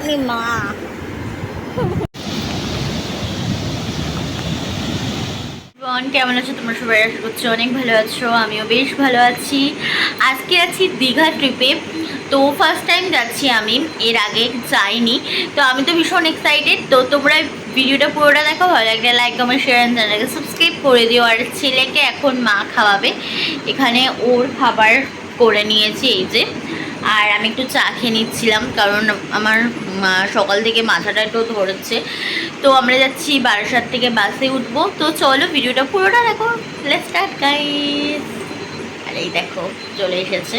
মা কেমন আছো তোমরা সবাই? আশা করছি অনেক ভালো আছো, আমিও বেশ ভালো আছি। আজকে আছি দীঘা ট্রিপে। তো ফার্স্ট টাইম যাচ্ছি আমি, এর আগে যাইনি। তো আমি তো ভীষণ এক্সাইটেড। তো তোমরা ভিডিওটা পুরোটা দেখো, ভালো লাগলে লাইক কমেন্ট শেয়ার অ্যান্ড চ্যানেলকে সাবস্ক্রাইব করে দিও। আর ছেলেকে এখন মা খাওয়াবে, এখানে ওর খাবার করে নিয়েছি এই যে। আর আমি একটু চা খেয়ে নিচ্ছিলাম, কারণ আমার সকাল থেকে মাথাটা একটু ধরেছে। তো আমরা যাচ্ছি বারাসাত থেকে, বাসে উঠবো। তো চলো ভিডিওটা পুরোটা দেখো, লেটস স্টার্ট গাইস। আর এই দেখো চলে এসেছে।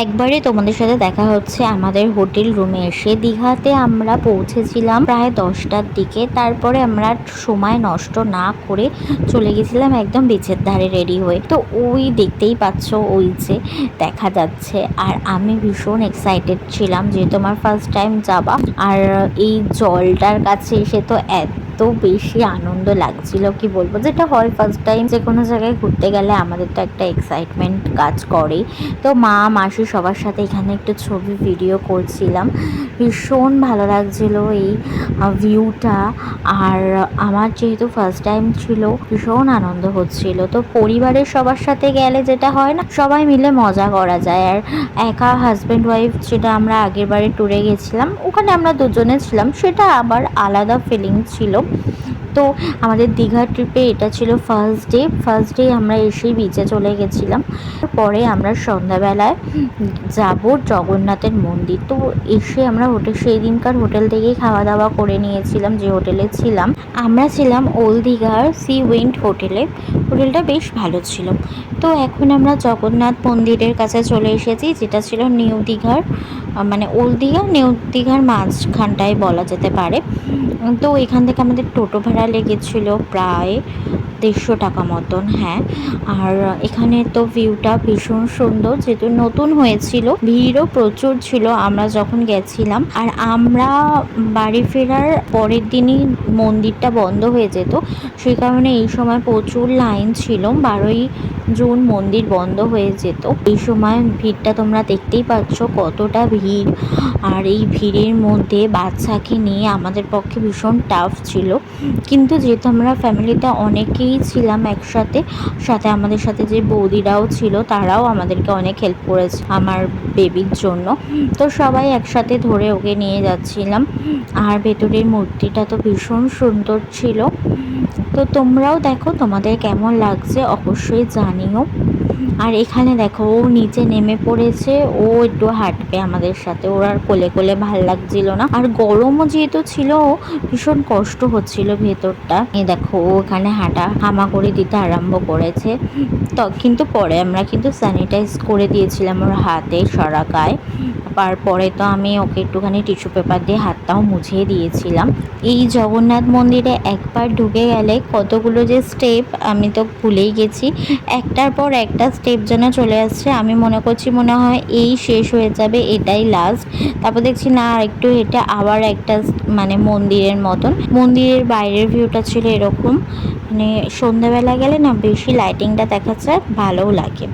একবারে তোমাদের সাথে দেখা হচ্ছে আমাদের হোটেল রুমে এসে। দীঘাতে আমরা পৌঁছেছিলাম প্রায় 10টার দিকে। তারপরে আমরা সময় নষ্ট না করে চলে গেছিলাম একদম বিচের ধারে রেডি হয়ে। তো ওই দেখতেই পাচ্ছ, ওই যে দেখা যাচ্ছে। আর আমি ভীষণ এক্সাইটেড ছিলাম, যেহেতু আমার ফার্স্ট টাইম যাবা। আর এই জলটার কাছে এসে তো এত বেশি আনন্দ লাগছিল, কি বলবো। যেটা হয় ফার্স্ট টাইম যে কোনো জায়গায় ঘুরতে গেলে আমাদের তো একটা এক্সাইটমেন্ট কাজ করে। তো মা মাসি সবার সাথে এখানে একটু ছবি ভিডিও করছিলাম। ভীষণ ভালো লাগছিল এই ভিউটা। আর আমার যেহেতু ফার্স্ট টাইম ছিল, ভীষণ আনন্দ হচ্ছিল। তো পরিবারের সবার সাথে গেলে যেটা হয় না, সবাই মিলে মজা করা যায়। আর একা হাজব্যান্ড ওয়াইফ যেটা আমরা আগের বারে ট্যুরে গেছিলাম, ওখানে আমরা দুজনে ছিলাম, সেটা আবার আলাদা ফিলিং ছিল। তো আমাদের দীঘা ট্রিপে এটা ছিল ফার্স্ট ডে আমরা এসেই বিচে চলে গেছিলাম। পরে আমরা সন্ধ্যাবেলায় যাব জগন্নাথের মন্দির। তো এসে আমরা সেই দিনকার হোটেল থেকেই খাওয়া দাওয়া করে নিয়েছিলাম, যে হোটেলে ছিলাম। আমরা ছিলাম ওল্ড দীঘার সি উইন্ড হোটেলে। হোটেলটা বেশ ভালো ছিল। তো এখন আমরা জগন্নাথ মন্দিরের কাছে চলে এসেছি, যেটা ছিল নিউ দীঘার, মানে ওল্ড দীঘা নিউ দীঘার মাঝখানটায় বলা যেতে পারে। তো এখান থেকে আমাদের টোটো ভাড়া লেগেছিল প্রায় 150 টাকা মতন। হ্যাঁ, আর এখানে তো ভিউটা ভীষণ সুন্দর, যেহেতু নতুন হয়েছিল, ভিড়ও প্রচুর ছিল আমরা যখন গেছিলাম। আর আমরা বাড়ি ফেরার পরের দিনই মন্দিরটা বন্ধ হয়ে যেত, সেই কারণে এই সময় প্রচুর লাইন ছিল। 12ই জুন মন্দির বন্ধ হয়ে যেত। এই সময় ভিড়টা তোমরা দেখতেই পাচ্ছ কতটা ভিড়। আর এই ভিড়ের মধ্যে বাচ্চাকে নিয়ে আমাদের পক্ষে ভীষণ টাফ ছিল। কিন্তু যেহেতু আমরা ফ্যামিলিতে অনেকেই ছিলাম একসাথে, সাথে আমাদের সাথে যে বৌদিরাও ছিল, তারাও আমাদেরকে অনেক হেল্প করেছে আমার বেবির জন্য। তো সবাই একসাথে ধরে ওকে নিয়ে যাচ্ছিলাম। আর ভেতরের মূর্তিটা তো ভীষণ সুন্দর ছিল। তো তোমরাও দেখো, তোমাদের কেমন লাগছে অবশ্যই জানিও। আর এখানে দেখো ও নিচে নেমে পড়েছে, ও একটু হাঁটবে আমাদের সাথে। ওর আর কোলে কোলে ভাল লাগছিল না। আর গরমও যেহেতু ছিল, ভীষণ কষ্ট হচ্ছিল ভেতরটা। এই দেখো ও এখানে হামা করে দিতে আরম্ভ করেছে। তো কিন্তু পরে আমরা কিন্তু স্যানিটাইজ করে দিয়েছিলাম ওর হাতে, সারা গায়ে। তারপরে তো আমি ওকে একটুখানি টিস্যু পেপার দিয়ে হাতটাও মুছিয়ে দিয়েছিলাম। এই জগন্নাথ মন্দিরে একবার ঢুকে গেলে কতগুলো যে স্টেপ আমি তো ভুলেই গেছি। একটার পর একটা স্টেপ যেন চলে আসছে। আমি মনে করছি মনে হয় এই শেষ হয়ে যাবে, এটাই লাস্ট। তারপর দেখছি না, আর একটু হেঁটে আবার একটা মানে মন্দিরের মতন। মন্দিরের বাইরের ভিউটা ছিল এরকম, মানে সন্ধ্যাবেলা গেলে না বেশি লাইটিংটা দেখাচ্ছে, ভালোও লাগে।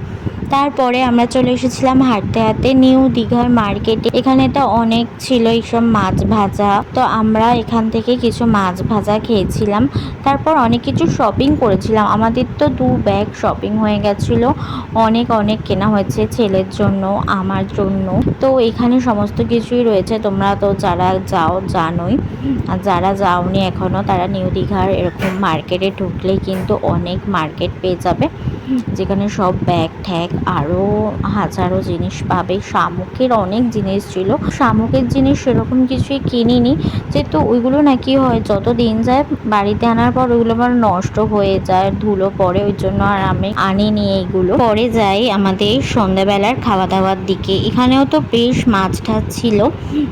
তারপরে আমরা চলে এসেছিলাম হাঁটতে হাঁটতে নিউ দীঘার মার্কেটে। এখানে তো অনেক ছিল এইসব মাছ ভাজা। তো আমরা এখান থেকে কিছু মাছ ভাজা খেয়েছিলাম। তারপর অনেক কিছু শপিং করেছিলাম। আমাদের তো 2 ব্যাগ শপিং হয়ে গেছিলো। অনেক অনেক কেনা হয়েছে ছেলের জন্য, আমার জন্য। তো এখানে সমস্ত কিছুই রয়েছে, তোমরা তো যারা যাও জানোই। আর যারা যাওনি এখনও, তারা নিউ দীঘার এরকম মার্কেটে ঢুকলেই কিন্তু অনেক মার্কেট পেয়ে যাবে, যেখানে সব ব্যাগ ঠ্যাগ আরও হাজারো জিনিস পাবে। শামুকের অনেক জিনিস ছিল। শামুকের জিনিস সেরকম কিছুই কিনিনি, যেহেতু ওইগুলো নাকি হয় যত দিন যায় বাড়িতে আনার পর ওইগুলো আবার নষ্ট হয়ে যায়, ধুলো পড়ে, ওই জন্য আর আমি আনিনি এইগুলো। পরে যাই আমাদের সন্ধ্যাবেলার খাওয়া দাওয়ার দিকে। এখানেও তো বেশ মাছ টাছ ছিল।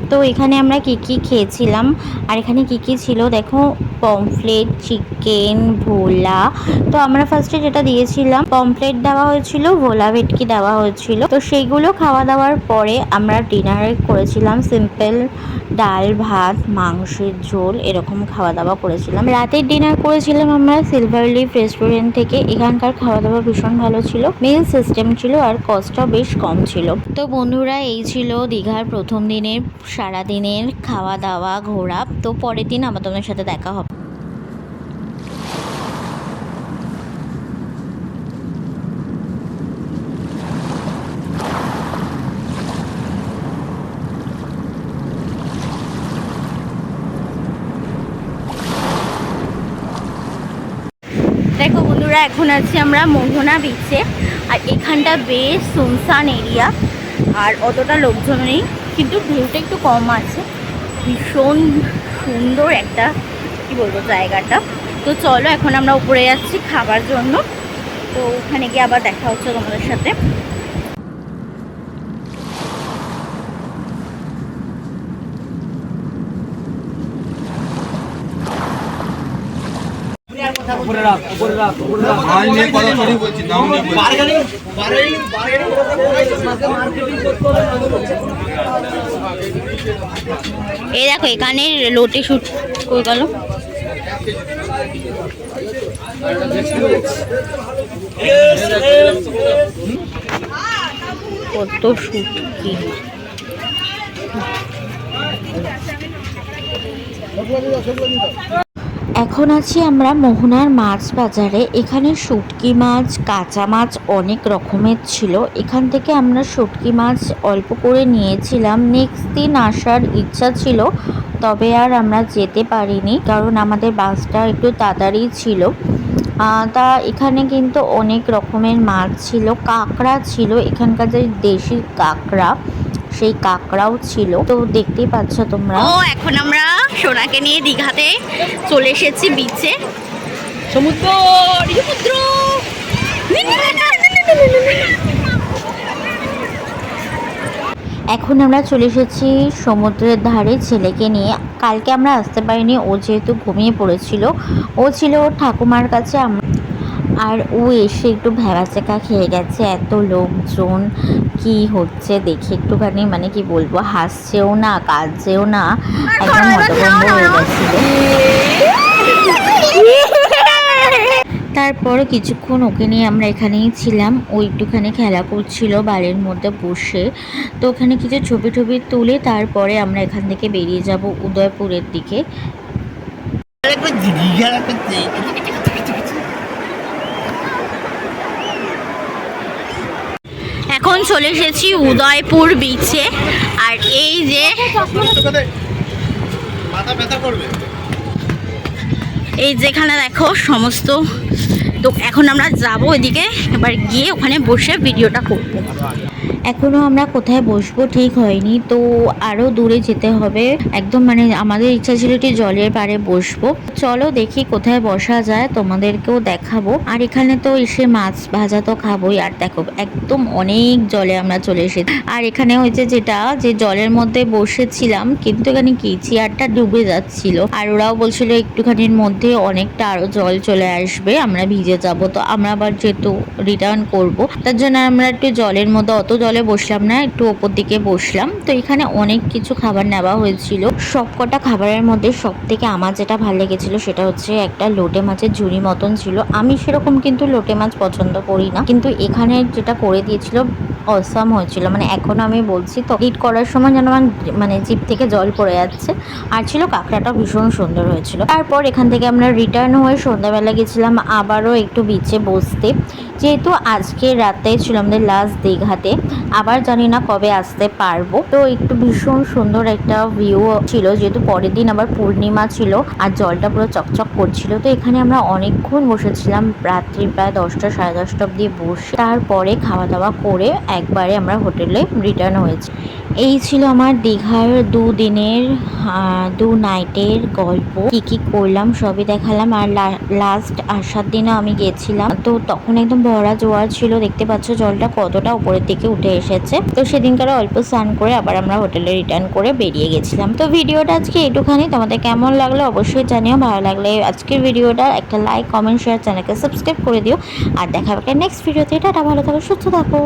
তো এখানে আমরা কি কি খেয়েছিলাম আর এখানে কি কি ছিল দেখো, পমফ্লেট, চিকেন, ভোলা। তো আমরা ফার্স্টে যেটা দিয়েছিলাম পমফ্লেট দেওয়া হয়েছিল, ভোলা ভেটকি দেওয়া হয়েছিল। তো সেইগুলো খাওয়া দাওয়ার পরে আমরা ডিনারে করেছিলাম সিম্পল ডাল ভাত মাংসের ঝোল এরকম খাওয়া দাওয়া করেছিলাম। রাতের ডিনার করেছিলাম আমরা সিলভার লিফ রেস্টুরেন্ট থেকে। এখানকার খাওয়া দাওয়া ভীষণ ভালো ছিল, মিল সিস্টেম ছিল আর কস্টটাও বেশ কম ছিল। তো বন্ধুরা এই ছিল দীঘার প্রথম দিনের সারাদিনের খাওয়া দাওয়া ঘোরা। তো পরের দিন আবার তোমাদের সাথে দেখা হবে। দেখো বন্ধুরা, এখন আছি আমরা মোহনা বিচে। আর এখানটা বেশ সুনসান এরিয়া, আর অতটা লোকজন নেই, কিন্তু ভিউটা একটু কম আছে। ভীষণ সুন্দর একটা কি বলবো জায়গাটা। তো চলো এখন আমরা উপরে যাচ্ছি খাবার জন্য। তো ওখানে গিয়ে আবার দেখা হচ্ছে তোমাদের সাথে। এই দেখো এখানে লোটে শুট করে গেল। কত শুটকি! এখন আছি আমরা মোহনার মাছ বাজারে। এখানে শুটকি মাছ, কাঁচা মাছ অনেক রকমের ছিল। এখান থেকে আমরা শুটকি মাছ অল্প করে নিয়েছিলাম। নেক্সট দিন আসার ইচ্ছা ছিল, তবে আর আমরা যেতে পারিনি কারণ আমাদের বাসটা একটু তাড়াতাড়ি ছিল। তা এখানে কিন্তু অনেক রকমের মাছ ছিল, কাঁকড়া ছিল, এখানকার যে দেশি কাঁকড়া সেই কাঁকড়াও ছিল। তো দেখতেই পাচ্ছ তোমরা। এখন আমরা সোনাকে নিয়ে দীঘাতে চলে এসেছি বিচে। সমুদ্র সমুদ্র এখন আমরা চলে এসেছি সমুদ্রের ধারে ছেলেকে নিয়ে। কালকে আমরা আসতে পারিনি, ও যেহেতু ঘুমিয়ে পড়েছিল। ও ছিল ওর ঠাকুমার কাছে, আর ও এসে একটু ভ্যাবাচেকা খেয়ে গেছে। এত লোকজন কি হচ্ছে দেখে একটুখানি মানে কি বলবো, হাসছেও না কাঁদছেও না, একদম হতভম্ব হয়ে গেছিল। তারপর কিছুক্ষণ ওকে নিয়ে আমরা এখানেই ছিলাম। ও একটুখানি খেলা করছিল বাড়ির মধ্যে বসে। তো ওখানে কিছু ছবি টবি তুলে তারপরে আমরা এখান থেকে বেরিয়ে যাব উদয়পুরের দিকে। এখন চলে এসেছি উদয়পুর বিচে। আর এই যে এই যেখানে দেখো সমস্ত, তো এখন আমরা যাবো ওইদিকে, এবার গিয়ে ওখানে বসে ভিডিওটা করব। এখনও আমরা কোথায় বসবো ঠিক হয়নি, তো আরও দূরে যেতে হবে একদম। মানে আমাদের ইচ্ছা ছিল একটু জলের পাড়ে বসবো। চলো দেখি কোথায় বসা যায়, তোমাদেরকেও দেখাবো। আর এখানে তো এসে মাছ ভাজা তো খাবোই। আর দেখো একদম অনেক জলে আমরা চলে এসেছি। আর এখানে হয়েছে যেটা, যে জলের মধ্যে বসেছিলাম কিন্তু এখানে কি চেয়ারটা ডুবে যাচ্ছিল। আর ওরাও বলছিল একটুখানির মধ্যে অনেকটা আরো জল চলে আসবে, আমরা ভিজে যাব। তো আমরা আবার যেহেতু রিটার্ন করব, তার জন্য আমরা একটু জলের মধ্যে, অত জলে বসলাম না, একটু ওপর দিকে বসলাম। তো এখানে অনেক কিছু খাবার নেওয়া হয়েছিল। সবকটা খাবারের মধ্যে সব থেকে আমার যেটা ভালো লেগেছিল সেটা হচ্ছে একটা লোটে মাছের ঝুড়ি মতন ছিল। আমি সেরকম কিন্তু লোটে মাছ পছন্দ করি না, কিন্তু এখানে যেটা করে দিয়েছিল অসাম হয়েছিল। মানে এখনো আমি বলছি, তো এডিট করার সময় যেন আমার মানে জিভ থেকে জল পড়ে যাচ্ছে। আর ছিল কাঁকড়াটাও ভীষণ সুন্দর হয়েছিল। তারপর এখান থেকে আমরা রিটার্ন হয়ে সন্ধ্যাবেলা গেছিলাম আবারও একটু বিচে বসতে, যেহেতু আজকে রাতে ছিল আমাদের লাস্ট দীঘাতে। আবার জানি না কবে আসতে পারবো। তো একটু ভীষণ সুন্দর একটা ভিউ ছিল, যেহেতু পরের দিন আবার পূর্ণিমা ছিল আর জলটা পুরো চকচক করছিল। তো এখানে আমরা অনেকক্ষণ বসেছিলাম, রাত্রি প্রায় 10টা সাড়ে 10টা অব্দি বসে তারপরে খাওয়া দাওয়া করে একবারে আমরা হোটেলে রিটার্ন হয়েছি। এই ছিল আমার দীঘার 2 দিনের 2 নাইটের গল্প। কি কি করলাম সবই দেখালাম। আর লাস্ট আসার দিনও আমি গেছিলাম, তো তখন একদম ভরা জোয়ার ছিল। দেখতে পাচ্ছ জলটা কতটা উপরের দিকে উঠে এসেছে। তো সেদিনকার অল্প স্নান করে আবার আমরা হোটেলে রিটার্ন করে বেরিয়ে গেছিলাম। তো ভিডিওটা আজকে এটুখানি, তোমাদের কেমন লাগলো অবশ্যই জানিও। ভালো লাগলে আজকের ভিডিওটা একটা লাইক, কমেন্ট, শেয়ার, চ্যানেলকে সাবস্ক্রাইব করে দিও। আর দেখা হবে নেক্সট ভিডিওতে। টাটা, ভালো থাকো, সুস্থ থাকো।